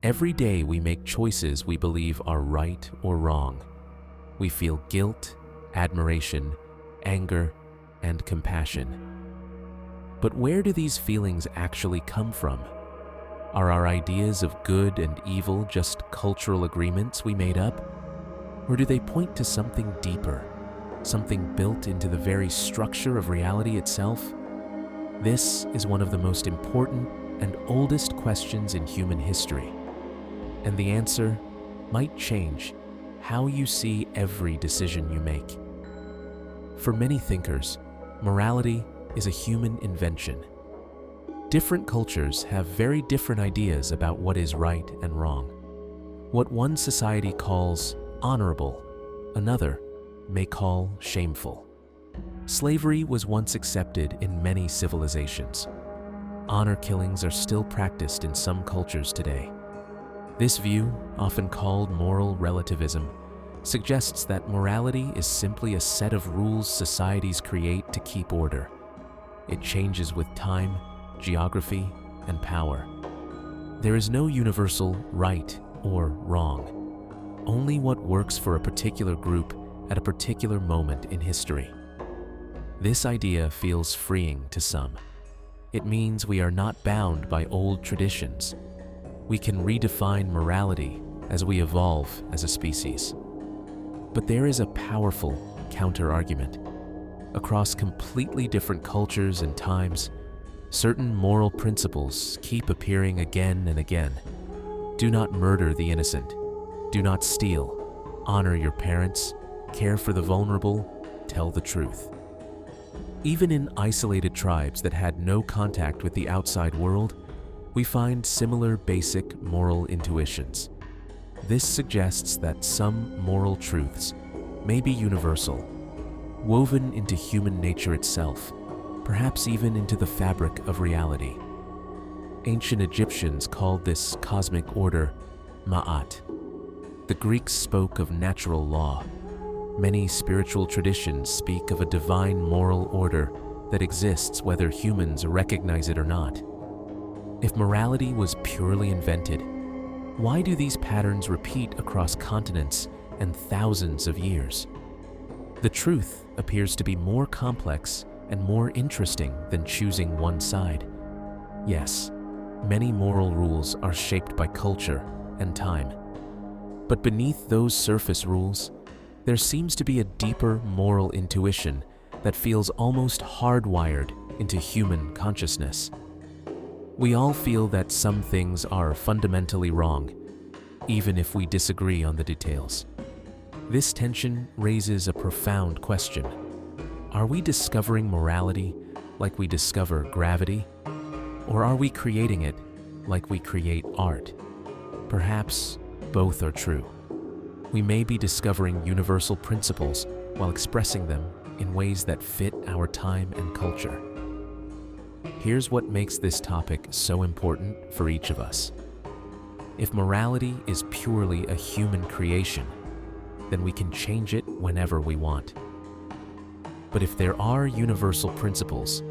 Every day we make choices we believe are right or wrong. We feel guilt, admiration, anger, and compassion. But where do these feelings actually come from? Are our ideas of good and evil just cultural agreements we made up? Or do they point to something deeper, something built into the very structure of reality itself? This is one of the most important and oldest questions in human history. And the answer might change how you see every decision you make. For many thinkers, morality is a human invention. Different cultures have very different ideas about what is right and wrong. What one society calls honorable, another may call shameful. Slavery was once accepted in many civilizations. Honor killings are still practiced in some cultures today. This view, often called moral relativism, suggests that morality is simply a set of rules societies create to keep order. It changes with time, geography, and power. There is no universal right or wrong, only what works for a particular group at a particular moment in history. This idea feels freeing to some. It means we are not bound by old traditions. We can redefine morality as we evolve as a species. But there is a powerful counter-argument. Across completely different cultures and times, certain moral principles keep appearing again and again. Do not murder the innocent. Do not steal. Honor your parents. Care for the vulnerable. Tell the truth. Even in isolated tribes that had no contact with the outside world, we find similar basic moral intuitions. This suggests that some moral truths may be universal, woven into human nature itself, perhaps even into the fabric of reality. Ancient Egyptians called this cosmic order Ma'at. The Greeks spoke of natural law. Many spiritual traditions speak of a divine moral order that exists whether humans recognize it or not. If morality was purely invented, why do these patterns repeat across continents and thousands of years? The truth appears to be more complex and more interesting than choosing one side. Yes, many moral rules are shaped by culture and time. But beneath those surface rules, there seems to be a deeper moral intuition that feels almost hardwired into human consciousness. We all feel that some things are fundamentally wrong, even if we disagree on the details. This tension raises a profound question. Are we discovering morality like we discover gravity? Or are we creating it like we create art? Perhaps both are true. We may be discovering universal principles while expressing them in ways that fit our time and culture. Here's what makes this topic so important for each of us. If morality is purely a human creation, then we can change it whenever we want. But if there are universal principles,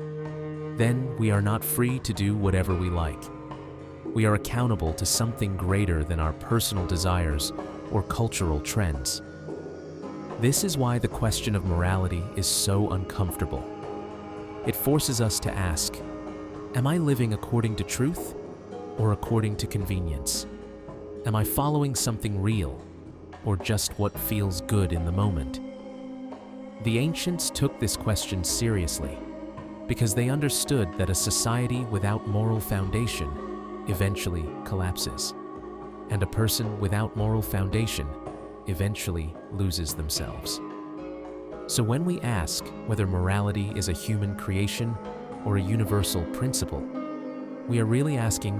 then we are not free to do whatever we like. We are accountable to something greater than our personal desires or cultural trends. This is why the question of morality is so uncomfortable. It forces us to ask, am I living according to truth or according to convenience? Am I following something real or just what feels good in the moment? The ancients took this question seriously because they understood that a society without moral foundation eventually collapses, and a person without moral foundation eventually loses themselves. So when we ask whether morality is a human creation or a universal principle, we are really asking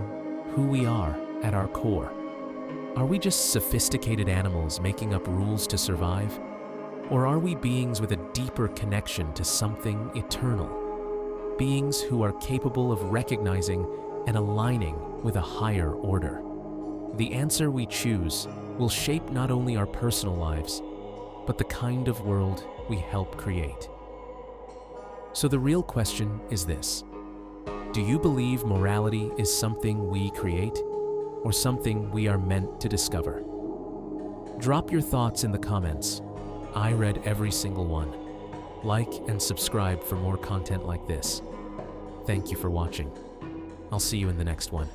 who we are at our core. Are we just sophisticated animals making up rules to survive? Or are we beings with a deeper connection to something eternal? Beings who are capable of recognizing and aligning with a higher order. The answer we choose will shape not only our personal lives, but the kind of world we help create. So the real question is this: do you believe morality is something we create? or something we are meant to discover? Drop your thoughts in the comments. I read every single one. Like and subscribe for more content like this. Thank you for watching. I'll see you in the next one.